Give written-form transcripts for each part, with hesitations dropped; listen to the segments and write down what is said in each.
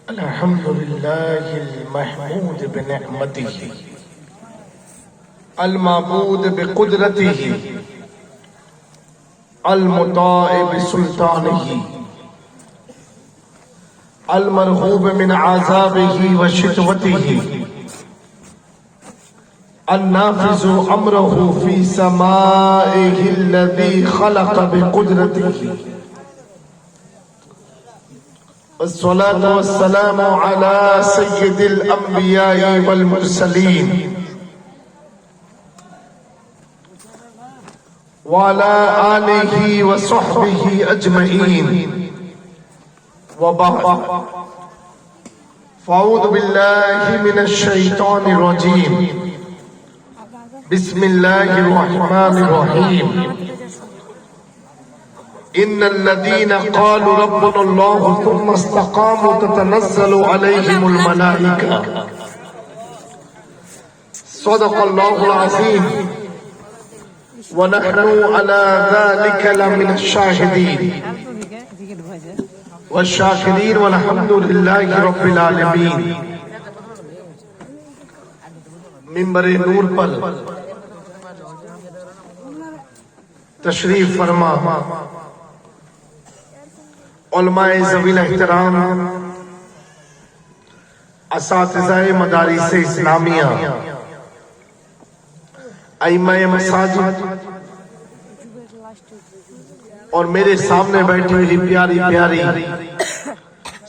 الحمد لله المحمود بنعمته المعبود بقدرته المطاع بسلطانه المرغوب من عذابه وشتوته النافذ أمره في سمائه الذي خلق بقدرته والصلاة والسلام على سيد الأنبياء والمرسلين وعلى آله وصحبه أجمعين وبعد فأعوذ بالله من الشيطان الرجيم بسم الله الرحمن الرحيم إن الذين قالوا ربنا الله ثم استقاموا تتنزل عليهم الملائكة صدق الله العظيم ونحن على ذلك لمن الشاهدين والشاكرين والحمد لله رب العالمين. منبر نور پر تشریف فرما علماء ذوی الاحترام، اساتذہ مدارس اسلامیہ، ائمہ مساجد اور میرے سامنے بیٹھی ہوئی پیاری پیاری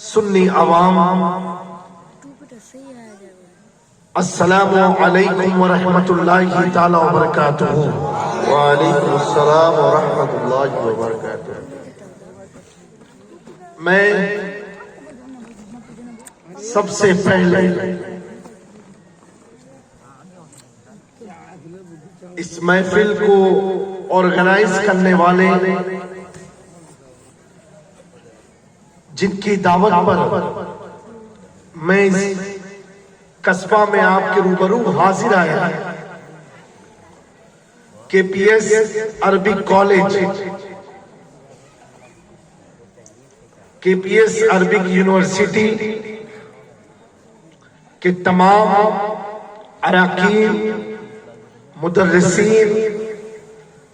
سنی عوام، السلام علیکم ورحمۃ اللہ تعالی وبرکاتہ. وعلیکم السلام ورحمۃ اللہ وبرکاتہ. میں سب سے پہلے اس محفل کو آرگنائز کرنے والے جن کی دعوت پر میں اس قصبہ میں آپ کے روبرو حاضر آیا، کے پی ایس عربک کالج، کے پی ایس عربک یونیورسٹی کے تمام اراکین، مدرسین،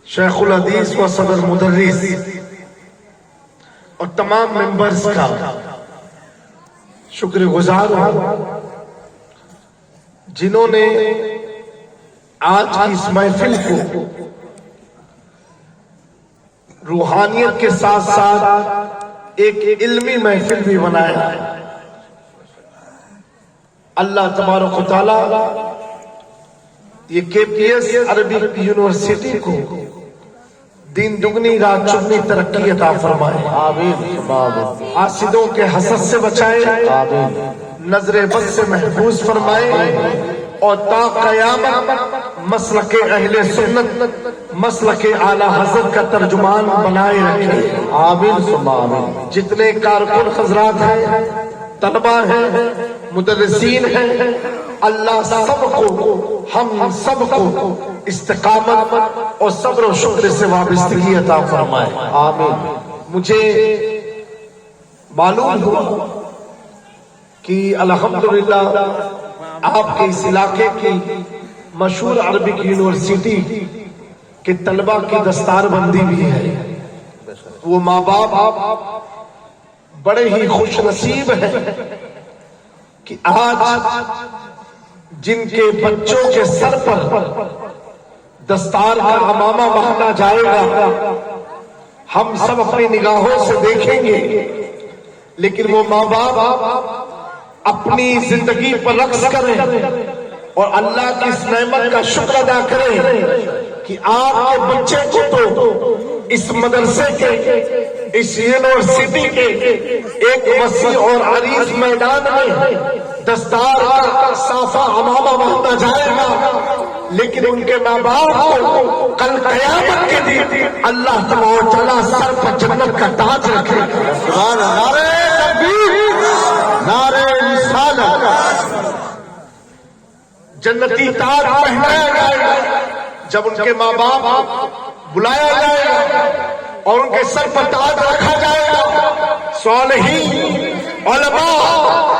شیخ الحدیث و صدر مدرس اور تمام ممبرز کا شکر گزار ہوں جنہوں نے آج کی اس محفل کو روحانیت کے ساتھ ساتھ ایک علمی محفل بھی بنایا ہے. اللہ تبارک و تعالی یہ کے پی ایس عربک یونیورسٹی کو دین دگنی رات چگنی ترقی عطا فرمائے، آمین. حاسدوں کے حسد سے بچائے، نظر بد سے محفوظ فرمائے، اور تا قیامت مسلک اہل سنت، مسلک اعلی حضرت کا ترجمان بنائے رکھے. آمین آمین. جتنے کارکن حضرات ہیں، طلبہ ہیں، مدرسین ہیں، اللہ سب کو، ہم سب کو استقامت اور صبر و شکر سے وابستگی عطا فرمائے. آمین. مجھے معلوم ہوا کہ الحمدللہ آپ کے اس علاقے کی مشہور عربک یونیورسٹی کے طلبہ کی دستار بندی بھی ہے. وہ ماں باپ بڑے ہی خوش نصیب ہیں کہ آج جن کے بچوں کے سر پر دستار کا عمامہ باندھا جائے گا، ہم سب اپنی نگاہوں سے دیکھیں گے، لیکن وہ ماں باپ اپنی زندگی پر رقص کریں اور اللہ کی اس نعمت کا شکر ادا کریں کہ آپ کے بچے کو تو اس مدرسے کے، اس یونیورسٹی کے ایک وسیع اور عریض میدان میں دستار کا صافہ عمامہ باندھا جائے گا، لیکن ان کے ماں باپ کو کل قیامت کے دن اللہ تبارک و تعالیٰ سر پر جنت کا تاج رکھے. نعرہ تکبیر، نعرہ رسالت. جنتی تاج پہنایا جائے گا جب ان کے ماں باپ بلایا جائے گا اور ان کے سر پر تاج رکھا جائے گا. صالحین، علماء،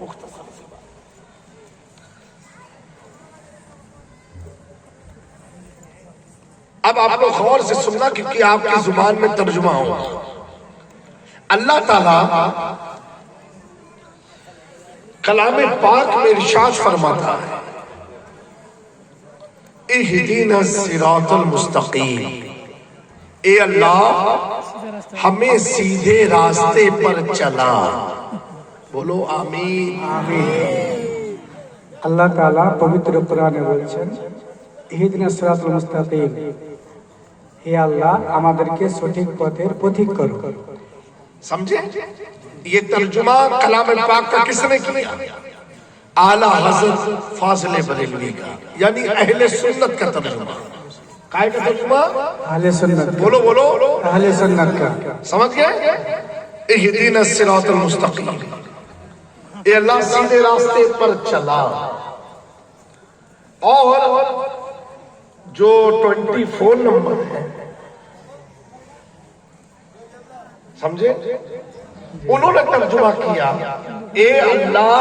مختصر سی بات. اب آپ لوگ غور سے سننا کیونکہ آپ کی زبان میں ترجمہ ہو. اللہ تعالیٰ کلام پاک میں ارشاد فرماتا ہے اہدینا الصراط المستقیم، اے اللہ ہمیں سیدھے راستے پر چلا. بولو آمین. আল্লাহ তাআলা পবিত্র কোরআনে বলছেন ইহদিনাস সিরাতাল মুস্তাকিম, হে আল্লাহ আমাদেরকে সঠিক পথের পথিক করো. سمجھے؟ یہ ترجمہ کلام پاک کا کس نے کیا؟ اعلیٰ حضرت فاضل بریلوی کا، یعنی اہل سنت کا ترجمہ. کائے کا ترجمہ؟ আহলে সুন্নাত, بولو بولو. আহলে সুন্নাত کا. سمجھ گئے؟ اہدینا الصراط المستقیم، اے اللہ سیدھے راستے پر چلا. اور جو 24 نمبر ہے سمجھے، انہوں نے ترجمہ کیا اے اللہ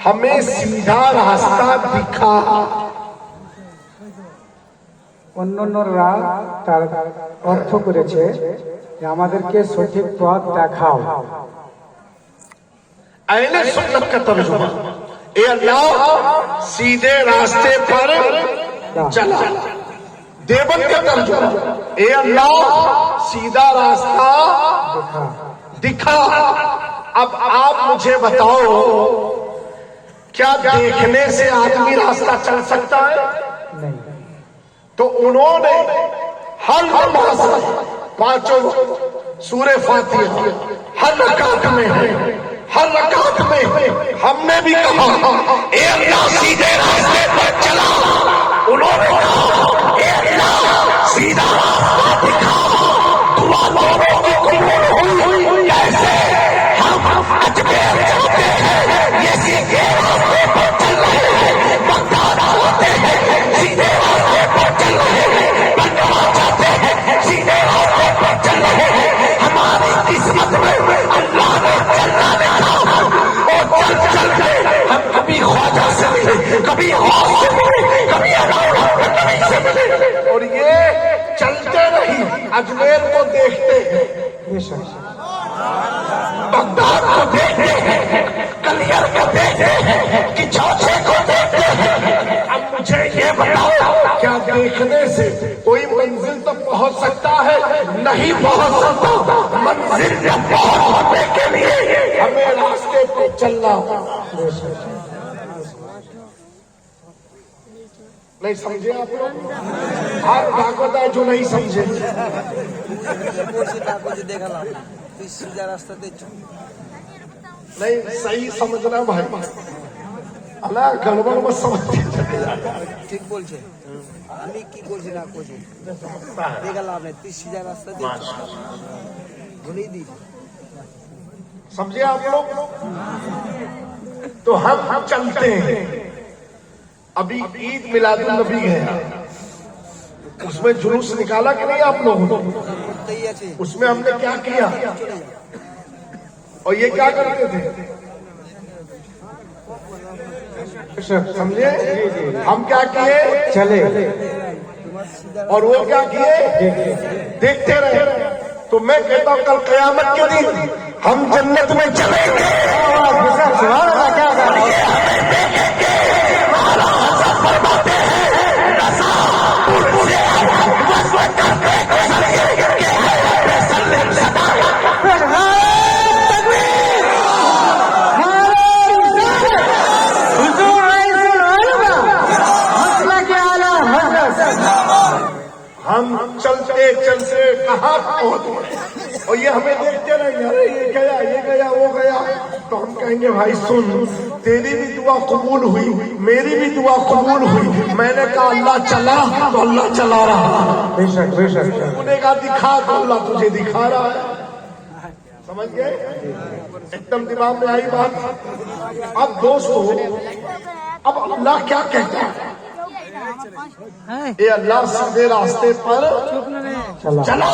ہمیں سیدھا راستہ دکھا. অন্যান্যরা তার অর্থ করেছে যে আমাদেরকে সঠিক পথ দেখাও. اہل سنت کا ترجمہ اے اللہ سیدھے راستے پر چلا. دیوبند کا ترجمہ اے اللہ سیدھا راستہ دکھا. اب آپ مجھے بتاؤ کیا دیکھنے سے آدمی راستہ چل سکتا ہے؟ نہیں. تو انہوں نے ہر نماز پانچوں سورہ فاتحہ ہر رکعت میں ہے، ہر رکعت میں ہم نے بھی کہا اے اللہ سیدھے راستے پر چلا. انہوں نے کہا اے اللہ سیدھا راستہ دکھا. دعا دونوں کی قبول ہوئی. کیسے؟ ہم اجمیر جاتے ہیں، یہ سیدھے راستے پر چل رہے ہیں. بغداد آتے ہیں، سیدھے راستے پر چل رہے ہیں. بنگلہ جاتے ہیں، سیدھے راستے پر چل رہے ہیں. ہماری قسمت میں اللہ نے چلنا لکھا اور چل کے ہم کبھی خواجہ سے ملے، کبھی غوث سے ملے، کبھی کبھی سے ملے. اور یہ چلتے نہیں اجمیر کو دیکھتے ہیں، بے شک. بغداد کو دیکھتے ہیں، کلیئر کو دیکھتے ہیں، کہ چوچے کو دیکھتے ہیں. اب مجھے یہ بتاؤ کیا دیکھنے سے کوئی منزل تک پہنچ سکتا ہے؟ نہیں پہنچ سکتا. منزل تک پہنچنے کے لیے ہمیں راستے پہ چلنا. نہیں سمجھے آپ لوگ؟ ہر بھاگوت ہے جو نہیں سمجھے. نہیں صحیح سمجھنا بھائی، اللہ گڑبڑ میں سمجھ ঠিক বলছে, আমি কি বলছি না করছি দেখালাম না 30,000 রাস্তা দিয়ে বলেই দিই. سمجھے آپ لوگ؟ تو ہم چلتے ہیں. ابھی عید میلاد النبی ہے، اس میں جلوس نکالا کہ نہیں آپ لوگوں نے؟ করতেই আছে. اس میں ہم نے کیا کیا اور یہ کیا کرتے تھے؟ سمجھے؟ ہم کیا کیے؟ চলে. اور وہ کیا کیے؟ دیکھتے رہے. تو میں کہتا ہوں کل قیامت کے دن ہم جنت میں چلیں گے. ہم چلتے چلتے کہاں پہنچ گئے اور یہ ہمیں دیکھتے رہیں گے، ارے یہ گیا وہ گیا. تو ہم کہیں گے بھائی سن، تیری بھی دعا قبول ہوئی، میری بھی دعا قبول ہوئی. میں نے کہا اللہ چلا تو اللہ چلا رہا. بے شک بے شک. تو نے کہا دکھا تو اللہ تجھے دکھا رہا ہے. سمجھ گئے؟ ایک دم دماغ میں آئی بات. اب دوستو اب اللہ کیا کہتا ہے؟ اے اللہ سیدھے راستے پر چلا.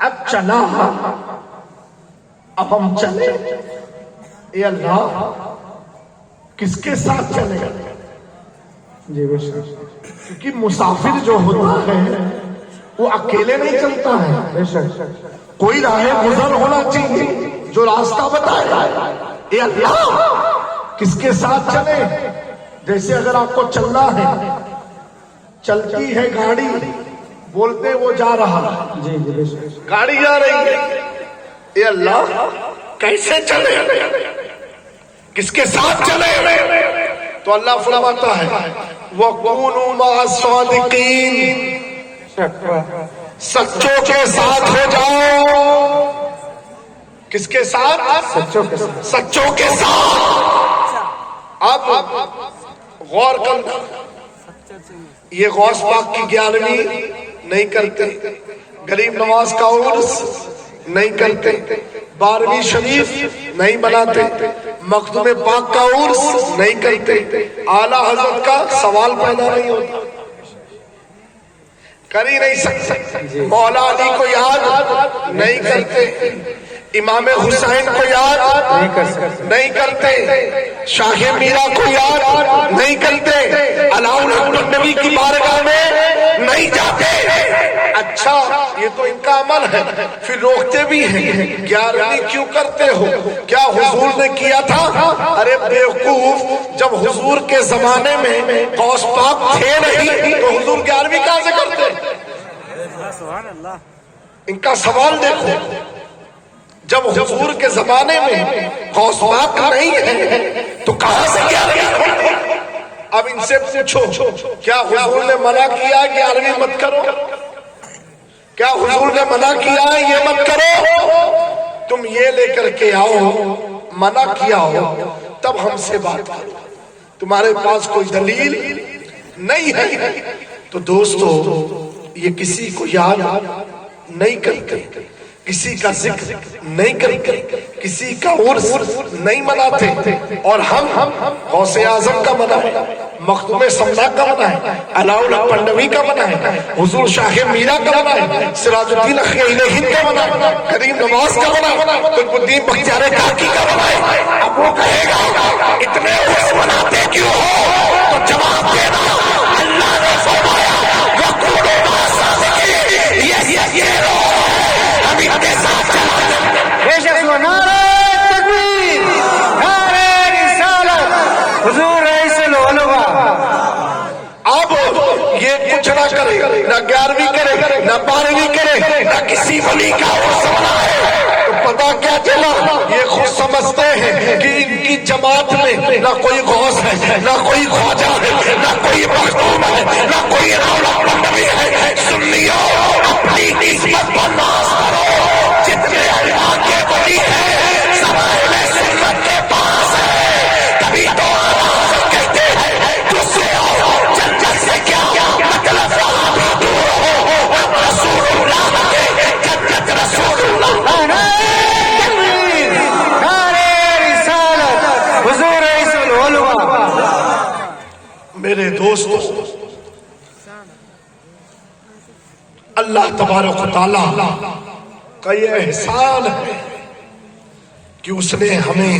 اب چلا اب ہم چلے اے اللہ کس کے ساتھ چلے؟ جی بے شک کیونکہ مسافر جو ہوتا ہے وہ اکیلے نہیں چلتا ہے، بے شک کوئی راہ گزر ہونا چاہیے جو راستہ بتائے۔ اے اللہ کس کے ساتھ چلے؟ جیسے اگر آپ کو چلنا ہے، چلتی ہے گاڑی، بولتے وہ جا رہا ہے، جی جی بے شک گاڑی جا رہی ہے، اے اللہ کیسے چلے؟ کس کے ساتھ چلے؟ تو اللہ فرماتا ہے وَكُونُوا مَعَ الصَّادِقِينَ، سچوں کے ساتھ ہو جاؤ۔ کس کے ساتھ؟ سچوں کے ساتھ سچوں کے ساتھ۔ اب غور کرنا، یہ غوث پاک کی 11ویں نہیں کرتے، غریب نواز کا عرس نہیں کرتے، 12ویں شریف نہیں بناتے، مخدوم پاک کا عرس نہیں کرتے، اعلیٰ حضرت کا سوال پیدا نہیں ہوتا، کر ہی نہیں سکتے، مولا علی کو یاد نہیں کرتے، امام حسین کو یاد نہیں کرتے، شاہ میرا کو یاد نہیں کرتے، علاء الحق نبی کی بارگاہ میں نہیں جاتے۔ اچھا یہ تو ان کا عمل ہے، پھر روکتے بھی ہیں، 11ویں کیوں کرتے ہو؟ کیا حضور نے کیا تھا؟ ارے بیوقوف، جب حضور کے زمانے میں غوث پاک تھے نہیں تو حضور 11ویں کہاں سے کرتے؟ ان کا سوال دیکھو، جب حضور کے زمانے میں غوث پاک نہیں ہے تو کہاں سے 11ویں؟ اب ان سے پوچھو کیا حضور نے منع کیا کہ 11ویں مت کرو؟ کیا حضور نے منع کیا ہے یہ مت کرو؟ تم یہ لے کر کے آؤ، منع کیا ہو تب ہم سے بات کرو، تمہارے پاس کوئی دلیل نہیں ہے تو دوستو یہ کسی کو یاد نہیں کرتے، کسی کا ذکر نہیں کرتے، کسی کا عرس نہیں مناتے، اور ہم غوث اعظم کا منائیں، مخدوم سمنا کا منائیں، علاء الحق پنڈوی کا منائیں، حضور شاہ میرا کا منائیں، سراج الدین اخیل ہند کا منائیں، کریم نواز کا منائیں، قطب الدین بختیار کاکی کا منائیں۔ اب وہ کہے گا اتنے عرس مناتے کیوں ہو؟ تو جواب دینا اللہ نے فرمایا وَقُولُوا مَعَ الصَّادِقِينَ، یہ ہم ان کے ساتھ نعرہ تکبیر، نعرہ رسالت، حضور رئیس العلماء۔ اب یہ کچھ نہ کرے، نہ 11ویں کرے، نہ 12ویں کرے، نہ کسی ولی کا عرس منائے، تو پتا کیا چلا؟ یہ خود سمجھتے ہیں کہ ان کی جماعت میں نہ کوئی غوث ہے، نہ کوئی خواجہ ہے، نہ کوئی مخدوم ہے، نہ کوئی نبی ہے۔ سنیو اپنی نسبت پر ناز کرو، جتنے اللہ کے ولی ہیں سب اہل سنت کے پاس ہے، تبھی تو آواز کہتے ہیں تجھ سے آؤ جنت سے کیا مطلب وہاں بھی دور ہو، اب رسول اللہ کے جنت رسول اللہ۔ نعرہ رسالت، حضور رئیس العلماء۔ میرے دوستو اللہ تبارک و تعالی کا یہ احسان ہے کہ اس نے ہمیں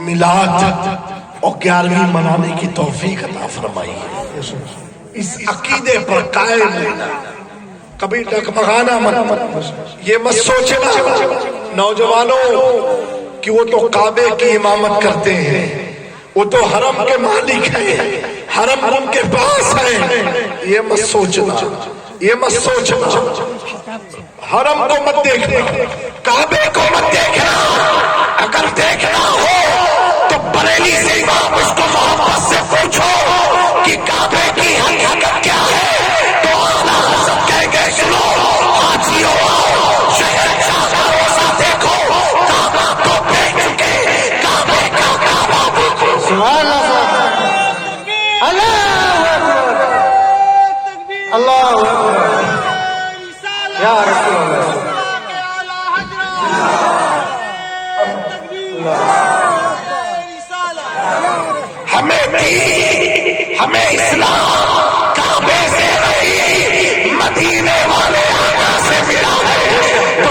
میلاد اور 11ویں منانے کی توفیق عطا فرمائی ہے۔ اس عقیدے پر قائم رہنا، کبھی ڈگمگانا مت، یہ مت سوچنا نوجوانوں کہ وہ تو کعبے کی امامت کرتے ہیں، وہ تو حرم کے مالک ہیں، حرم ان کے پاس ہے، یہ مت سوچنا، یہ مت سوچنا، حرم کو مت دیکھنا، کعبے کو مت دیکھنا، اگر دیکھنا ہو تو بریلی سے امام اس کو محبت سے پوچھو کہ کعبے کی حقیقت کیا ہے، تو اعلیٰ حضرت کہہ گئے سنو حاجیوں آؤ شہر کا روزہ دیکھو، کعبہ کو بیچ چکے، کعبے کا کعبہ دیکھو۔ سبحان اللہ، اللہ اکبر، یا رسول اللہ۔ ہمیں اسلام کعبے سے نہیں مدینے والے آقا سے ملا ہے، تو